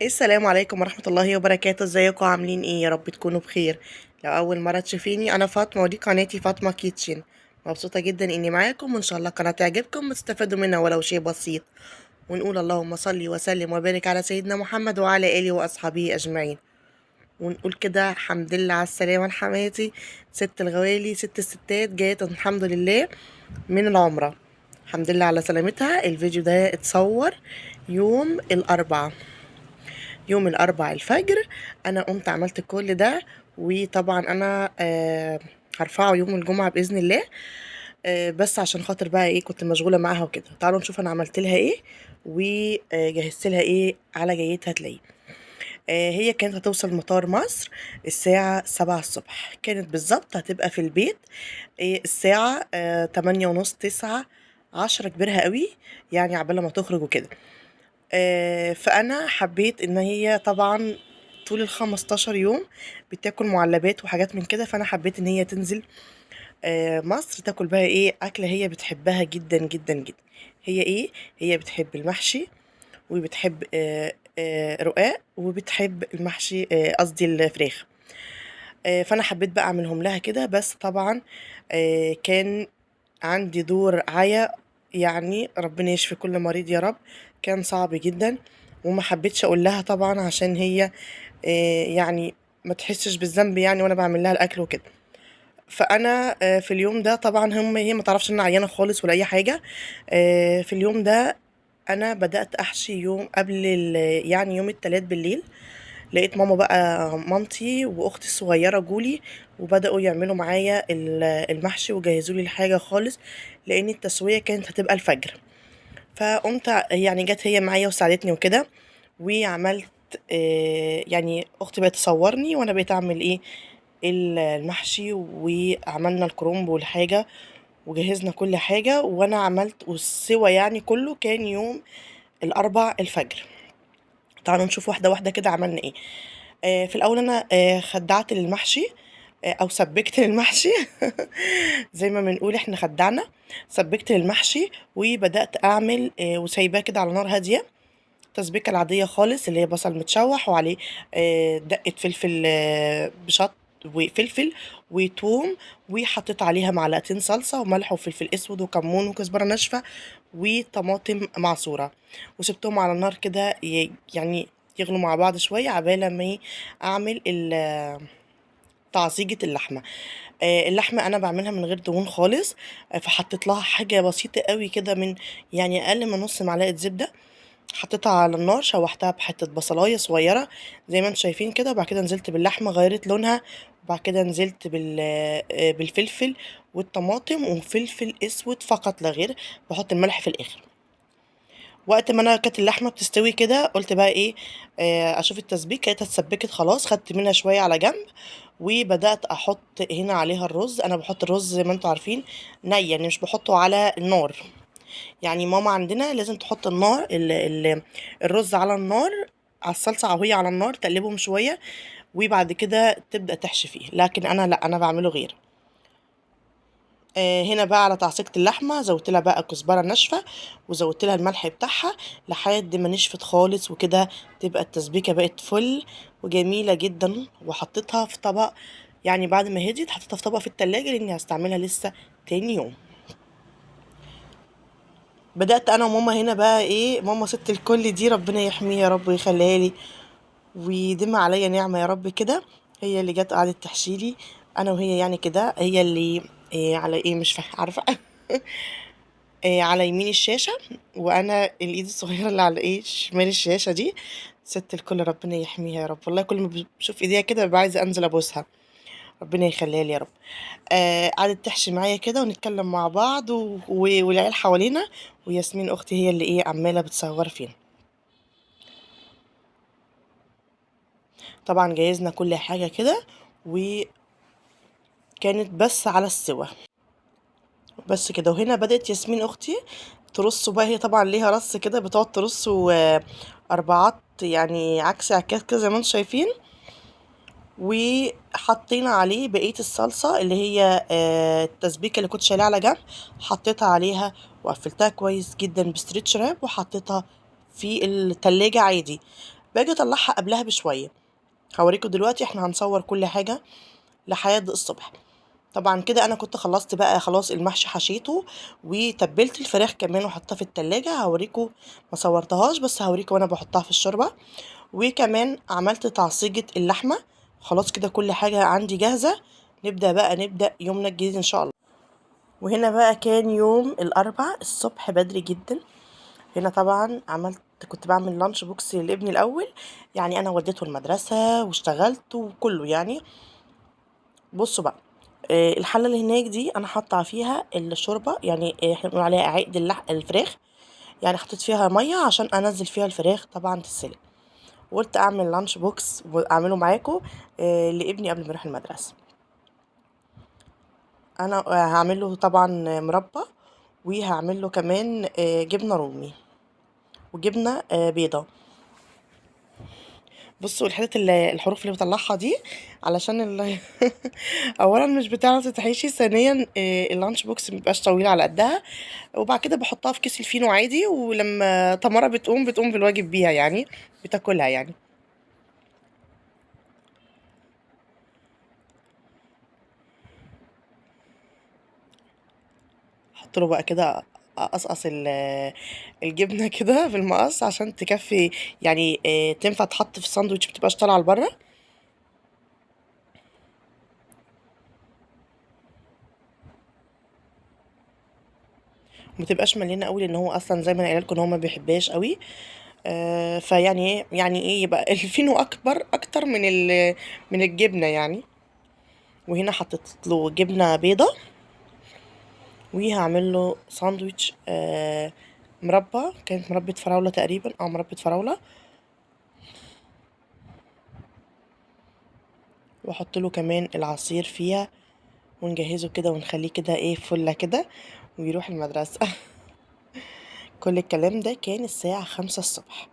السلام عليكم ورحمة الله وبركاته. ازيكم عاملين ايه؟ يا رب تكونوا بخير. لو اول مرة تشوفيني انا فاطمة ودي قناتي فاطمة كيتشن. مبسوطة جدا اني معاكم وان شاء الله القناة تعجبكم وتستفادوا منها ولو شيء بسيط. ونقول اللهم صل وسلم وبارك على سيدنا محمد وعلى اله واصحابه اجمعين. ونقول كده الحمد لله على السلامة لحماتي ست الغوالي ست الستات جاية الحمد لله من العمرة. الحمد لله على سلامتها. الفيديو ده اتصور يوم الأربعاء، يوم الأربع الفجر. أنا قمت عملت كل ده، وطبعا أنا هرفعه يوم الجمعة بإذن الله. بس عشان خاطر بقى ايه كنت مشغولة معاها وكده. تعالوا نشوف أنا عملت لها ايه وجهزت لها ايه على جيتها تلاقيه. هي كانت هتوصل مطار مصر الساعة 7 الصبح، كانت بالظبط هتبقى في البيت الساعة 8:30 9 10 كبرها قوي، يعني عبالة ما تخرج وكده. فأنا حبيت إن هي طبعا طول ال15 يوم بتاكل معلبات وحاجات من كده، فأنا حبيت إن هي تنزل مصر تاكل بقى ايه أكلة هي بتحبها جدا جدا جدا. هي ايه؟ هي بتحب المحشي وبتحب رقاق وبتحب المحشي، قصدي الفراخ. فأنا حبيت بقى أعملهم لها كده، بس طبعا كان عندي دور عيا، يعني ربنا يشفي كل مريض يا رب. كان صعب جدا وما حبيتش اقول لها طبعا عشان هي يعني ما تحسش بالذنب يعني وانا بعمل لها الاكل وكده. فانا في اليوم ده طبعا هي ما تعرفش ان انا عيانه خالص ولا اي حاجه. في اليوم ده انا بدات احشي يوم قبل يعني يوم التلات بالليل. لقيت ماما بقى مامتي واختي الصغيره جولي وبداوا يعملوا معايا المحشي وجهزوا لي الحاجه خالص، لان التسويه كانت هتبقى الفجر. فقمت يعني جت هي معايا وساعدتني وكده وعملت. يعني اختي بقت تصورني وانا بقيت اعمل ايه المحشي، وعملنا الكرنب والحاجه وجهزنا كل حاجه وانا عملت. والسوى يعني كله كان يوم الاربع الفجر. تعالوا نشوف واحده واحده كده عملنا ايه. في الاول انا خدعت للمحشي، او سبكت للمحشي زي ما بنقول احنا خدعنا. سبكت للمحشي وبدات اعمل وسايباه كده على نار هاديه. التسبيكه العاديه خالص اللي هي بصل متشوح وعليه دقه فلفل بشط وفلفل وتوم، وحطيت عليها معلقتين صلصه وملح وفلفل اسود وكمون وكزبره ناشفه وطماطم معصوره، وسبتهم على النار كده يعني يغلوا مع بعض شويه عبالة ما اعمل تعصيجة اللحمة. اللحمة أنا بعملها من غير دهون خالص. فحطيت لها حاجة بسيطة قوي كده، من يعني أقل من نص معلقة زبدة. حطيتها على النار شوحتها بحتة بصلاية صغيرة زي ما انتم شايفين كده، وبعد كده نزلت باللحمة غيرت لونها، وبعد كده نزلت بالفلفل والطماطم وفلفل اسود فقط لا غير. بحط الملح في الاخر. وقت ما انا كانت اللحمه بتستوي كده قلت بقى ايه، اشوف التسبيك لقيتها اتسبكت خلاص، خدت منها شويه على جنب وبدات احط هنا عليها الرز. انا بحط الرز زي ما انتم عارفين ني، يعني مش بحطه على النار. يعني ماما عندنا لازم تحط النار الرز على النار، على الصلصه وهي على النار تقلبهم شويه وبعد كده تبدا تحشي فيه، لكن انا لا، انا بعمله غير. هنا بقى على تعصيجة اللحمة زودت لها بقى كزبرة ناشفة وزودت لها الملح بتاعها لحد ما نشفت خالص وكده. تبقى التسبيكة بقت فل وجميلة جدا. وحطيتها في طبق، يعني بعد ما هديت حطيتها في طبق في التلاجة لاني هستعملها لسه تاني يوم. بدأت انا وماما هنا بقى ايه، ماما ست الكل دي ربنا يحميها يا رب ويخليها لي ويديم عليا نعمة يا رب كده. هي اللي جت قعدت تحشيلي انا وهي، يعني كده هي اللي إيه على ايه مش عارفة على يمين الشاشة، وانا الايد الصغيرة اللي على ايه شمال الشاشة دي. ست الكل ربنا يحميها يا رب، والله كل ما بشوف ايديها كده ببقى عايزة انزل ابوسها. ربنا يخليها لي يا رب. قعدت تحشي معايا كده ونتكلم مع بعض والعيال حوالينا، وياسمين اختي هي اللي ايه عمالة بتصور فينا. طبعا جهزنا كل حاجة كده وكانت بس على السوا بس كده. وهنا بدأت ياسمين اختي ترصه بقى، هي طبعا ليها رص كده بتقعد ترصه اربعات يعني عكس عكاز كده زي ما انتم شايفين. وحطينا عليه بقية الصلصة اللي هي التسبيكة اللي كنت شايلها على جنب، حطيتها عليها وقفلتها كويس جدا بستريتش راب وحطيتها في التلاجة عادي. باجي اطلعها قبلها بشويه. هوريكم دلوقتي احنا هنصور كل حاجه لحد الصبح. طبعا كده انا كنت خلصت بقى خلاص المحشي، حشيته وتبلت الفراخ كمان وحطها في التلاجة. هوريكم، ما صورتهاش بس هوريكم وانا بحطها في الشوربه. وكمان عملت تعصيجة اللحمه. خلاص كده كل حاجه عندي جاهزه. نبدأ يومنا الجديد ان شاء الله. وهنا بقى كان يوم الاربع الصبح بدري جدا. هنا طبعا كنت بعمل لانش بوكس لابني الاول. يعني انا وديته المدرسه واشتغلت وكله يعني. بصوا بقى، الحله اللي هناك دي انا حاطه فيها الشوربه، يعني احنا بنقول عليها عقد الفراخ. يعني حطيت فيها ميه عشان انزل فيها الفراخ طبعا تتسلق. وقلت اعمل لانش بوكس واعمله معاكم لابني قبل ما يروح المدرسه. انا هعمل له طبعا مربى، وهعمل له كمان جبنه رومي وجبنه بيضه. بصوا الحتت الحروف اللي بطلعها دي علشان اولا مش بتعرف تتحشي، ثانيا اللانش بوكس مبيبقاش طويل على قدها. وبعد كده بحطها في كيس الفينو عادي، ولما تمارا بتقوم بالواجب بيها يعني، بتاكلها يعني. احط له بقى كده، اقصقص الجبنه كده بالمقص عشان تكفي يعني. تنفع تحط في الساندوتش، متبقاش طالعه لبره. متبقاش مليانه قوي، لان هو اصلا زي ما انا قايله لكم ان هو ما بيحبهاش قوي. فيعني ايه، يعني ايه يبقى الفينو اكبر اكتر من الجبنه يعني. وهنا حطيت له جبنه بيضه. وهعمل له ساندويتش مربى، كانت مربى فراوله تقريبا، مربى فراوله. واحط له كمان العصير فيها، ونجهزه كده ونخليه كده ايه فله كده ويروح المدرسه. كل الكلام ده كان الساعه 5 الصبح.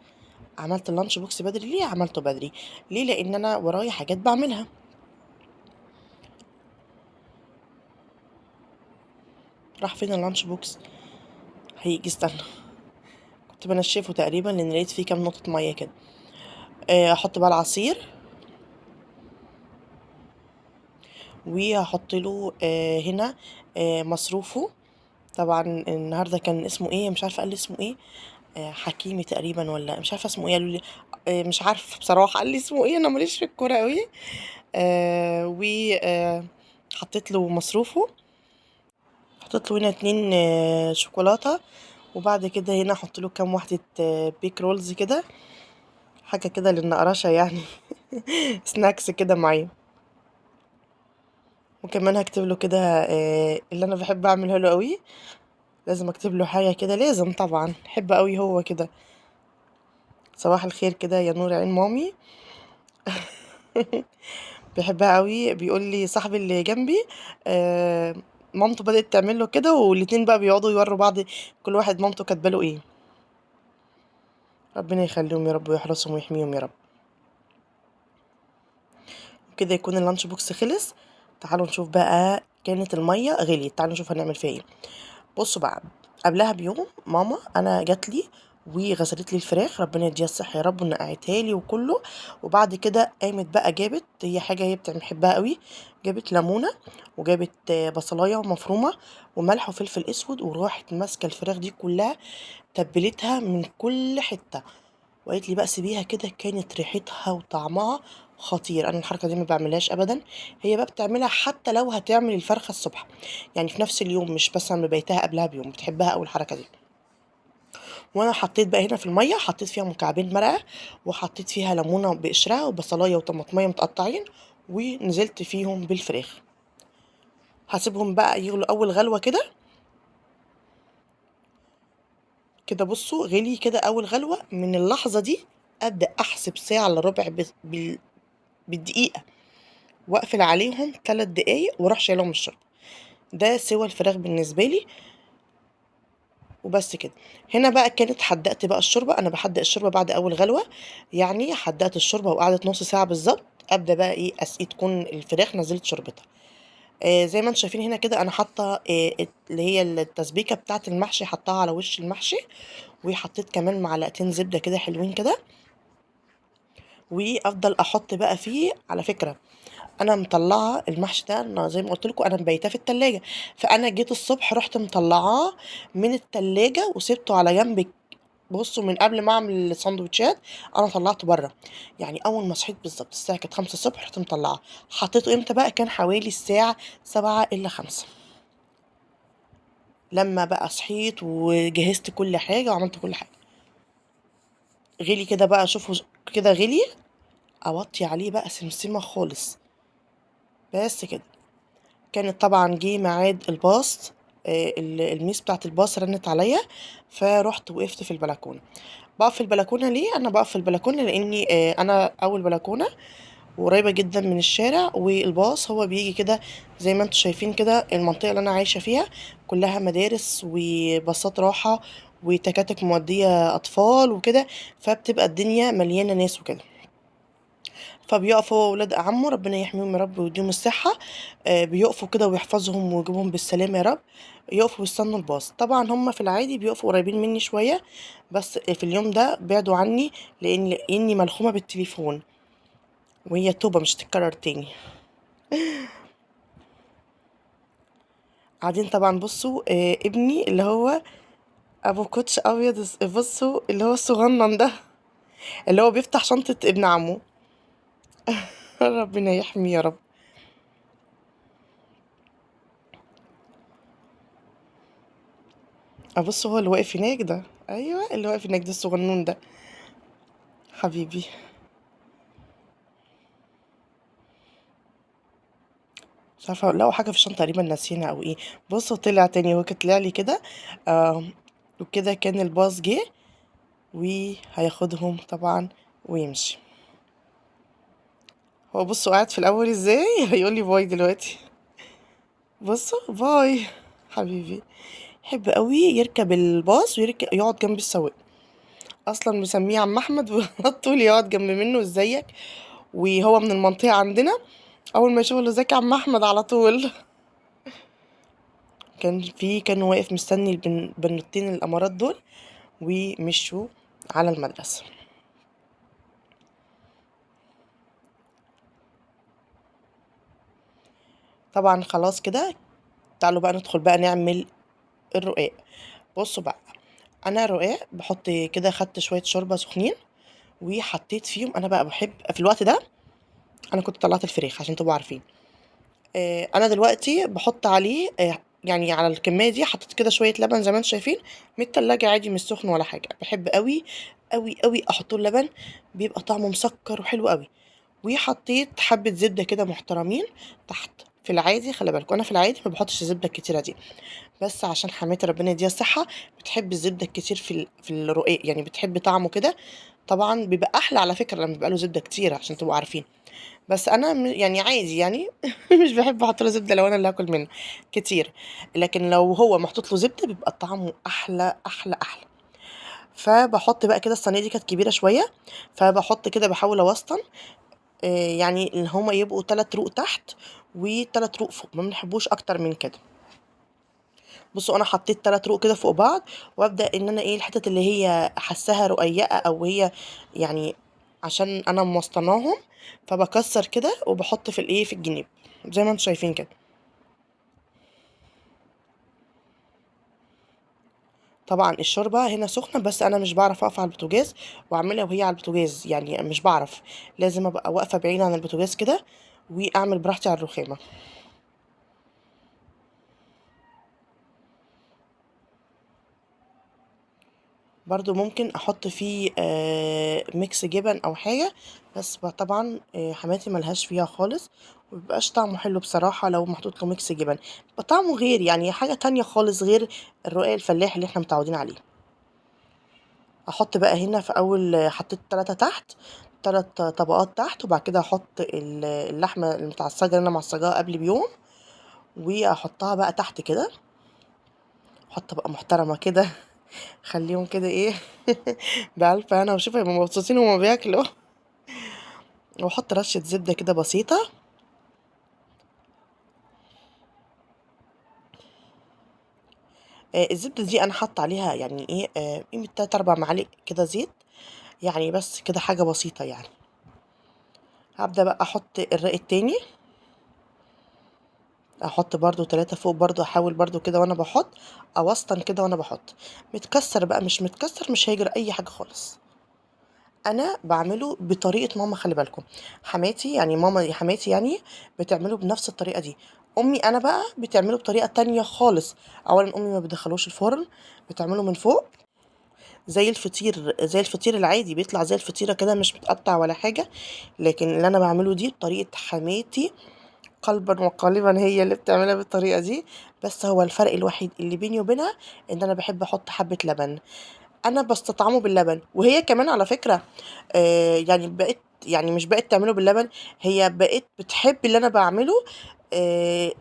عملت اللانش بوكس بدري. ليه عملته بدري؟ ليه؟ لان انا ورايا حاجات بعملها. راح فين اللانش بوكس؟ هيجي، استنى. كنت بنشفه تقريبا لان لقيت فيه كام نقطه ميه كده. احط بقى العصير. وهحط له هنا مصروفه. طبعا النهارده كان اسمه ايه، مش عارفه قال لي اسمه ايه. حكيمي تقريبا، ولا مش عارفه اسمه ايه، قالوا لي. مش عارفه بصراحه قال لي اسمه ايه، انا ماليش في الكوره قوي. و حطيت له مصروفه. حطيت له هنا 2 شوكولاته. وبعد كده هنا احط له كام واحده بيك رولز كده، حاجه كده للنقرشه يعني. سناكس كده معايا. وكمان هكتب له كده اللي انا بحب اعمله له قوي. لازم اكتب له حاجه كده، لازم طبعا بحب قوي هو كده. صباح الخير كده يا نور عين مامي. بيحبها قوي. بيقول لي صاحبي اللي جنبي آه مامته بدأت تعمل له كده، والاتنين بقى بيقعدوا يوروا بعض كل واحد مامته كاتبه له ايه. ربنا يخليهم يا رب ويحرسهم ويحميهم يا رب. كده يكون اللانش بوكس خلص. تعالوا نشوف بقى، كانت الميه غليت، تعالوا نشوف هنعمل فيها ايه. بصوا بقى، قبلها بيوم ماما انا جات لي وغسلت لي الفراخ، ربنا يديها الصحه يا رب، ونقعتها لي وكله. وبعد كده قامت بقى جابت، هي حاجه هي بتحبها قوي، جابت ليمونه وجابت بصلايه مفرومه وملح وفلفل اسود، وراحت ماسكه الفراخ دي كلها تبلتها من كل حته. وقالت لي بقى سيبيها كده. كانت ريحتها وطعمها خطير. انا الحركه دي ما بعملهاش ابدا. هي بقى بتعملها حتى لو هتعمل الفرخه الصبح، يعني في نفس اليوم، مش بس انا بيتها قبلها بيوم. بتحبها اول الحركه دي. وانا حطيت بقى هنا في الميه، حطيت فيها مكعبين مرقه، وحطيت فيها ليمونه بقشرها وبصلايه وطماطميه متقطعين، ونزلت فيهم بالفراخ. هسيبهم بقى يغلوا اول غلوه كده. كده بصوا غلي كده اول غلوه. من اللحظه دي ابدا احسب ساعه الا ربع بالدقيقه، واقفل عليهم 3 دقايق واروح شايلهم الشوربه. ده سوى الفراخ بالنسبه لي. وبس كده. هنا بقى كانت حدقت بقى الشوربه. انا بحدق الشوربه بعد اول غلوه، يعني حدقت الشوربه وقعدت نص ساعه بالظبط. ابدا بقى ايه اسقي، تكون الفراخ نزلت شوربتها. زي ما انتم شايفين هنا كده انا حاطه اللي هي التسبيكه بتاعه المحشي، حطاها على وش المحشي. وحطيت كمان معلقتين زبده كده حلوين كده. وافضل احط بقى فيه. على فكره انا مطلعه المحشي ده، انا زي ما قلت لكم انا مبيتاه في التلاجة، فانا جيت الصبح رحت مطلعاه من التلاجة وسبته على جنب. بصوا من قبل ما اعمل السندوتشات انا طلعته بره. يعني اول ما صحيت بالظبط الساعه كانت 5 الصبح رحت مطلعاه. حطيته امتى بقى؟ كان حوالي الساعه 7 الا 5. لما بقى صحيت وجهزت كل حاجه وعملت كل حاجه، غلي كده بقى. شوفوا كده غلي، اوطي عليه بقى سمسمه خالص. بس كده. كانت طبعا جه ميعاد الباص. الميس بتاعت الباص رنت عليا، فرحت وقفت في البلكونه. بقف في البلكونه ليه؟ انا بقف في البلكونه لاني انا اول بلكونه وقريبه جدا من الشارع، والباص هو بيجي كده زي ما انتم شايفين كده. المنطقه اللي انا عايشه فيها كلها مدارس وباصات راحه وتكاتك موديه اطفال وكده، فبتبقى الدنيا مليانه ناس وكده. فبيقفوا هو ولاد عمه ربنا يحميهم يا رب ويديهم الصحة. بيقفوا كده ويحفظهم ويجيبهم بالسلامة يا رب. يقفوا يستنوا الباص. طبعا هم في العادي بيقفوا قريبين مني شوية، بس في اليوم ده بعدوا عني لاني ملخومة بالتليفون، وهي توبة مش تتكرر تاني. قاعدين طبعا. بصوا ابني اللي هو ابو كوتش ابيض، بصوا اللي هو الصغنن ده اللي هو بيفتح شنطة ابن عمه. ربنا يحميه يا رب. ابص هو اللي واقف هناك ده، ايوه اللي واقف هناك ده الصغنون ده حبيبي. مش عارفه لقوا حاجه في الشنطه تقريبا ناسينها او ايه. بصوا طلع تاني، هو كان طلع لي كده. آه وكده كان الباص جه وهياخدهم طبعا ويمشي. هو بصوا قاعد في الاول ازاي هيقول لي باي دلوقتي. بصوا باي حبيبي. يحب قوي يركب الباص ويركب يقعد جنب السواق. اصلا مسميه عم احمد وعلى طول يقعد جنب منه ازيك. وهو من المنطقه عندنا، اول ما يشوف له ازيك يا عم احمد على طول. كان واقف مستني البنوتين الامارات دول ومشوا على المدرسة. طبعا خلاص كده. تعالوا بقى ندخل بقى نعمل الرقاق. بصوا بقى، انا الرقاق بحط كده، خدت شوية شوربة سخنين وحطيت فيهم. انا بقى بحب في الوقت ده، انا كنت طلعت الفريخ عشان تبقوا عارفين. انا دلوقتي بحط عليه يعني على الكمية دي حطيت كده شوية لبن زي ما انتم شايفين من التلاجة عادي، مش سخن ولا حاجة. بحب قوي قوي قوي احط له لبن، بيبقى طعمه مسكر وحلو قوي. وحطيت حبة زبدة كده محترمين تحت. في العادي خلي بالكوا انا في العادي ما بحطش الزبدة الكتيرة دي، بس عشان حماتي ربنا يديها الصحة بتحب الزبدة الكتير في الرقاق، يعني بتحب طعمه كده. طبعا بيبقى احلى على فكرة لما بيبقى له زبدة كتير عشان تبقوا عارفين. بس انا يعني عادي يعني مش بحب احط له زبدة لو انا اللي هاكل منه كتير. لكن لو هو محطوط له زبدة بيبقى طعمه احلى احلى احلى. فبحط بقى كده. الصينية دي كانت كبيرة شوية، فبحط كده بحاول اوسطن. يعني ان هما يبقوا 3 رقوق تحت و3 رقوق فوق، ما بنحبوش اكتر من كده. بصوا انا حطيت 3 رقوق كده فوق بعض، وابدا ان انا الحتت اللي هي حاساها رقيقه او هي يعني عشان انا موسطناهم، فبكسر كده وبحط في الجناب زي ما انتم شايفين كده. طبعا الشوربه هنا سخنه، بس انا مش بعرف اقف على البوتاجاز واعملها وهي على البوتاجاز، يعني مش بعرف. لازم ابقى واقفه بعيد عن البوتاجاز كده واعمل براحتي على الرخامه. برضو ممكن احط فيه ميكس جبن او حاجة، بس طبعا حماتي ملهاش فيها خالص، ومبيبقاش طعمه حلو بصراحة لو محطوط له ميكس جبن. بيبقى طعمه غير، يعني حاجة تانية خالص غير الرقاق الفلاحي اللي احنا متعودين عليه. احط بقى هنا في اول حطيت 3 تحت، 3 طبقات تحت، وبعد كده احط اللحمة المتعصجة اللي انا معصجاها قبل بيوم، واحطها بقى تحت كده. احط بقى محترمة كده خليهم كده بألف هنا وشوف هيبقوا مبسوطين وهما بياكلوا. واحط رشة زبدة كده بسيطة. الزبدة دي انا حاطة عليها يعني قيمة 3 4 معالق كده زيت، يعني بس كده حاجة بسيطة يعني. هبدأ بقى احط الرق التاني، احط برضو 3 فوق برضو، احاول برضو كده وانا بحط، اوسطن كده وانا بحط. متكسر بقى مش متكسر مش هيجرى اي حاجة خالص. انا بعمله بطريقة ماما، خلي بالكم. حماتي يعني ماما حماتي يعني بتعمله بنفس الطريقة دي. امي انا بقى بتعمله بطريقة تانية خالص. اولا امي ما بتدخلوش الفرن، بتعمله من فوق زي الفطير، زي الفطير العادي، بيطلع زي الفطيرة كده مش متقطع ولا حاجة. لكن اللي انا بعمله دي بطريقة حماتي، قلبا وقالبا هي اللي بتعملها بالطريقة دي. بس هو الفرق الوحيد اللي بيني وبينها ان انا بحب احط حبة لبن. انا بستطعمه باللبن، وهي كمان على فكرة يعني بقت، يعني مش بقت تعمله باللبن، هي بقت بتحب اللي انا بعمله. آه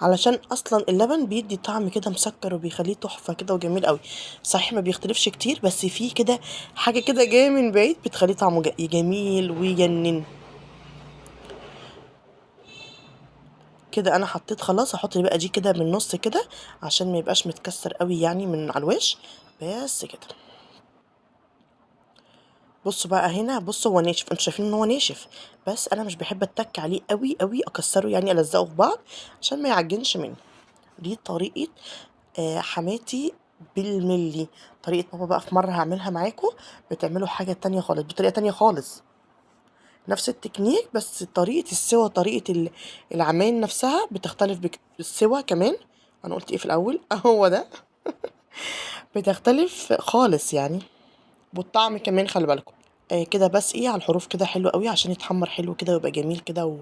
علشان اصلا اللبن بيدي طعم كده مسكر وبيخليه تحفة كده وجميل قوي. صحيح ما بيختلفش كتير، بس فيه كده حاجة كده جاية من بعيد بتخليه طعمه جميل ويجنن. كده انا حطيت خلاص، هحط بقى دي كده من النص كده عشان ما يبقاش متكسر قوي يعني من على الوش. بس كده. بصوا بقى هنا، بصوا هو ناشف، انتوا شايفين ان هو ناشف، بس انا مش بحب اتك عليه قوي قوي اكسره يعني الزقه في بعض عشان ما يعجنش مني. دي طريقه حماتي بالملي. طريقه ماما بقى في مره هعملها معاكم، بتعملوا حاجه تانية خالص بطريقه تانية خالص. نفس التكنيك بس طريقه السوا، طريقه العمايل نفسها بتختلف السوا كمان. انا قلت ايه في الاول؟ هو ده. بتختلف خالص يعني، والطعم كمان خلي بالكم. كده بس ايه على الحروف كده حلو قوي عشان يتحمر حلو كده ويبقى جميل كده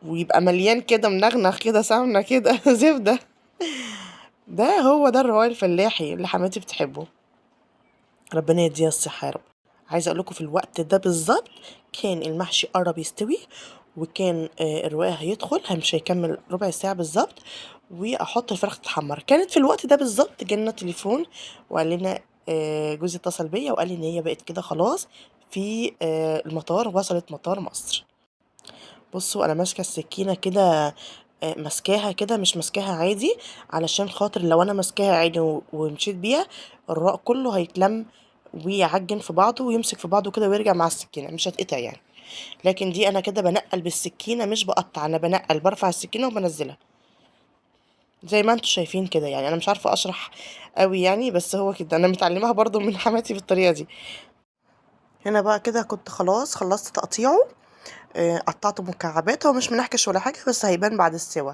ويبقى مليان كده منغنغ كده سمنه كده زبده. ده هو ده الرواية الفلاحي اللي حماتي بتحبه. ربنا يديها الصحه يا رب. عايزه اقول لكم في الوقت ده بالظبط كان المحشي قرب يستوي، وكان الرواية هيدخل مش هيكمل ربع ساعة بالظبط، واحط الفراخ تتحمر. كانت في الوقت ده بالظبط جالنا تليفون وقال لنا جوزي اتصل بيا وقال لي ان هي بقت كده خلاص في المطار، وصلت مطار مصر. بصوا انا ماسكه السكينه كده، ماسكاها كده مش ماسكاها عادي، علشان خاطر لو انا ماسكاها عادي ومشيت بيها الرق كله هيتلم ويعجن في بعضه ويمسك في بعضه كده ويرجع مع السكينه مش هتقطع يعني. لكن دي انا كده بنقل بالسكينه مش بقطع، انا بنقل برفع السكينه وبنزلها زي ما انتوا شايفين كده. يعني انا مش عارفه اشرح قوي يعني، بس هو كده انا متعلمها برضو من حماتي بالطريقه دي. هنا بقى كده كنت خلاص خلصت تقطيعه، قطعته مكعبات، هو مش منحكش ولا حاجه بس هيبان بعد السوا.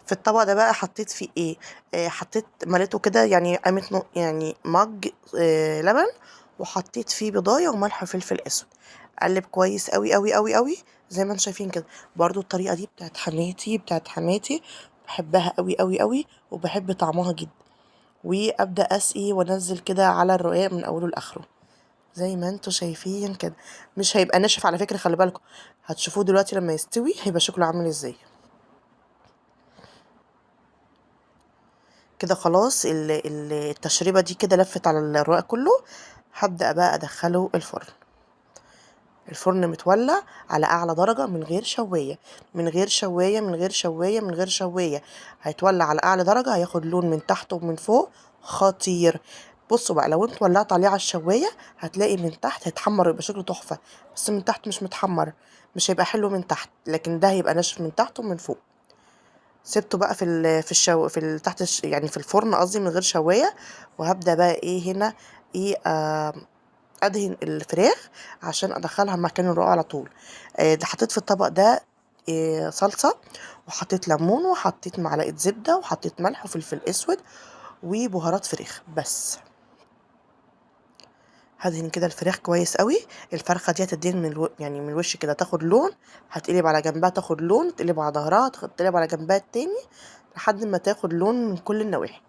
في الطبق ده بقى حطيت فيه ايه؟ حطيت مليته كده يعني قامت يعني مج لبن، وحطيت فيه بضايه وملح وفلفل اسود. قلب كويس قوي قوي قوي قوي زي ما انتم شايفين كده. برضو الطريقه دي بتاعت حماتي بحبها قوي قوي قوي وبحب طعمها جدا. وابدا اسقي وانزل كده على الرقاق من اوله لاخره زي ما انتوا شايفين كده. مش هيبقى ناشف على فكره، خلي بالكم هتشوفوه دلوقتي لما يستوي هيبقى شكله عامل ازاي. كده خلاص التشريبة دي كده لفت على الرقاق كله. هبدأ بقى ادخله الفرن. الفرن متولع على اعلى درجة من غير شواية، من غير شواية، من غير شواية، من غير شواية. هيتولع على اعلى درجة، هياخد لون من تحت ومن فوق خطير. بصوا بقى لو انت ولعت عليه على الشواية هتلاقي من تحت هيتحمر ويبقى شكله تحفة، بس من تحت مش متحمر، مش هيبقى حلو من تحت، لكن ده هيبقى ناشف من تحت ومن فوق. سبته بقى تحت يعني في الفرن قصدي من غير شوايه. وهبدا بقى ايه هنا، ايه ادهن الفراخ عشان ادخلها مكان الرقاق على طول. ده حطيت في الطبق ده صلصه، وحطيت ليمون، وحطيت معلقه زبده، وحطيت ملح وفلفل اسود وبهارات فراخ بس. هدهن كده الفراخ كويس قوي. الفرخه دي هتدين يعني من الوش كده تاخد لون، هتقلب على جنبها تاخد لون، تقلب على ظهرها تقلب على جنبها التاني لحد ما تاخد لون من كل النواحي.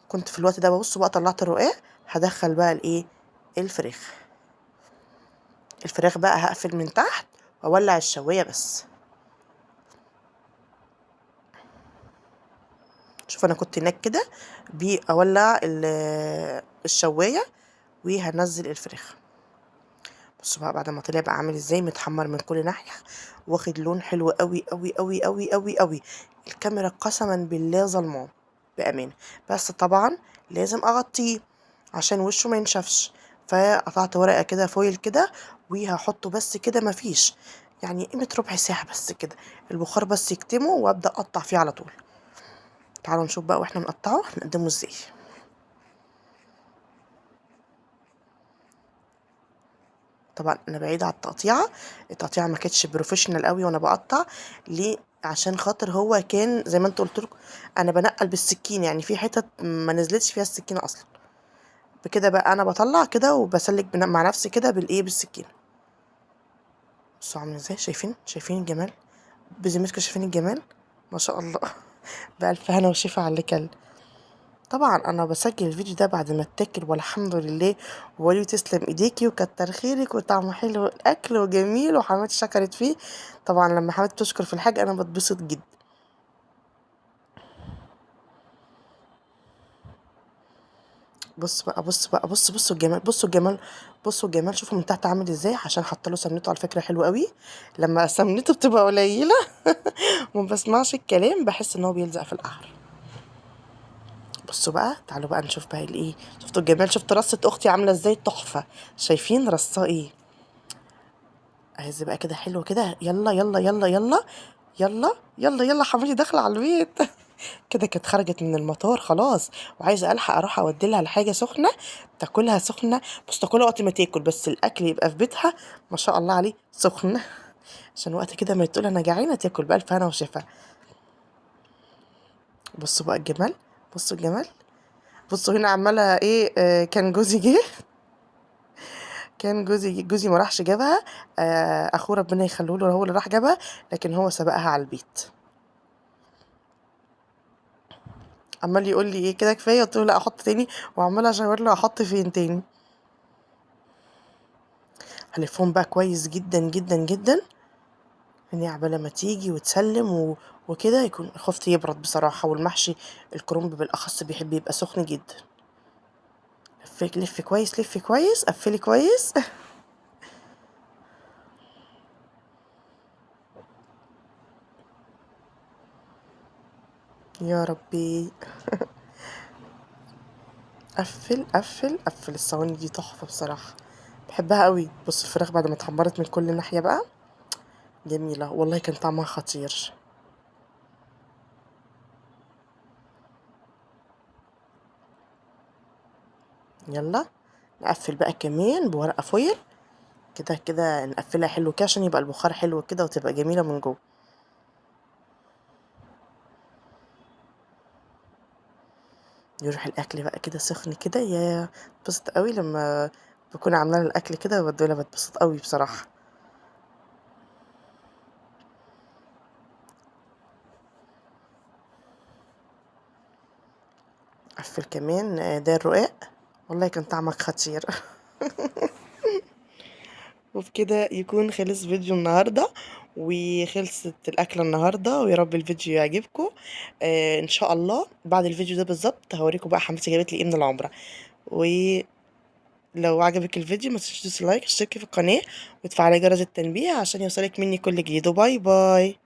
كنت في الوقت ده ببص بقى طلعت الرقاق، هدخل بقى الايه، الفراخ. الفراخ بقى هقفل من تحت واولع الشوايه بس. شوف انا كنت هناك كده اولع الشوايه وهنزل الفراخ. بصوا بقى بعد ما طلع بقى عامل ازاي، متحمر من كل ناحيه واخد لون حلو قوي قوي قوي قوي قوي قوي. الكاميرا قسما بالله ظلماه بامانه، بس طبعا لازم اغطيه عشان وشه ما ينشفش. فقطعت ورقة كده فويل كده وهحطه بس كده، مفيش يعني قيمة ربع ساعة بس كده، البخار بس يكتمه وابدأ اقطع فيه على طول. تعالوا نشوف بقى واحنا بنقطعه هنقدمه ازاي. طبعا انا بعيدة على التقطيعة ما كانتش بروفيشنال قوي وانا بقطع. ليه؟ عشان خاطر هو كان زي ما انت قلت لكم انا بنقل بالسكين، يعني في حتت ما نزلتش فيها السكينة اصلا. بكده بقى انا بطلع كده وبسلك مع نفسي كده بالسكينة. بصوا عاملين ازاي، شايفين الجمال؟ بذمتكم شايفين الجمال؟ ما شاء الله. بألف هنا وشفا على اللي كل. طبعا انا بسجل الفيديو ده بعد ما اتاكل والحمد لله، وولي تسلم ايديكي وكتر خيرك وطعمه حلو الاكل وجميل وحماتي شكرت فيه. طبعا لما حماتي تشكر في الحاجه انا بتبسط جدا. بصوا الجمال، بصوا الجمال، شوفوا من تحت عامل ازاي، عشان حاطه له سمنته على فكره حلوه قوي. لما سمنته بتبقى قليله وما بسمعش الكلام بحس ان هو بيلزق في القعر. بصوا بقى، تعالوا بقى نشوف بقى الايه. شفتوا الجمال؟ شفتوا رصة اختي عامله ازاي؟ تحفه. شايفين رصاه ايه؟ عايز بقى كده حلو كده. يلا يلا يلا يلا يلا يلا يلا حماتي داخله على البيت. كده كانت خرجت من المطار خلاص، وعايزه الحق اروح اودي لها الحاجه سخنه تاكلها سخنه. بس تاكلها وقت ما تاكل، بس الاكل يبقى في بيتها ما شاء الله عليه سخن. عشان وقت كده ما تقول انا جعانه تاكل بألف هنا وشفا. بصوا بقى الجمال، بصوا الجمال. بصوا هنا عماله ايه، كان جوزي جه، جوزي ما راحش جابها. اخوه ربنا يخليه له هو اللي راح جابها، لكن هو سبقها على البيت. عمال يقول لي ايه كده كفايه، قلت له لا احط تاني، وعماله اشاور له احط فين تاني. هلفهم بقى كويس جدا جدا جدا، يعني عبال ما تيجي وتسلم وكده يكون خفت يبرد بصراحه. والمحشي الكرنب بالاخص بيحب يبقى سخن جدا. لف كويس، لف كويس، قفلي كويس. يا ربي. قفل الصواني دي تحفه بصراحه، بحبها قوي. بص الفراخ بعد ما اتحمرت من كل ناحيه بقى جميله والله، كان طعمها خطير. يلا نقفل بقى كمان بورقه فويل كده كده، نقفلها حلو كده عشان يبقى البخار حلو كده وتبقى جميله من جوه. يروح الاكل بقى كده سخن كده، يا بتبسط قوي لما بكون عامله الاكل كده وبدوله، بتبسط قوي بصراحه. قفل كمان، ده الرقاق والله كان طعمك خطير. وبكده يكون خلص فيديو النهارده، وخلصت الاكله النهارده، ويا رب الفيديو يعجبكم. ان شاء الله بعد الفيديو ده بالظبط هوريكم بقى حماتي جابت لي ايه من العمره. ولو عجبك الفيديو ما تنسوش لايك، اشتركي في القناه وتفعلي جرس التنبيه عشان يوصلك مني كل جديد. وباي باي.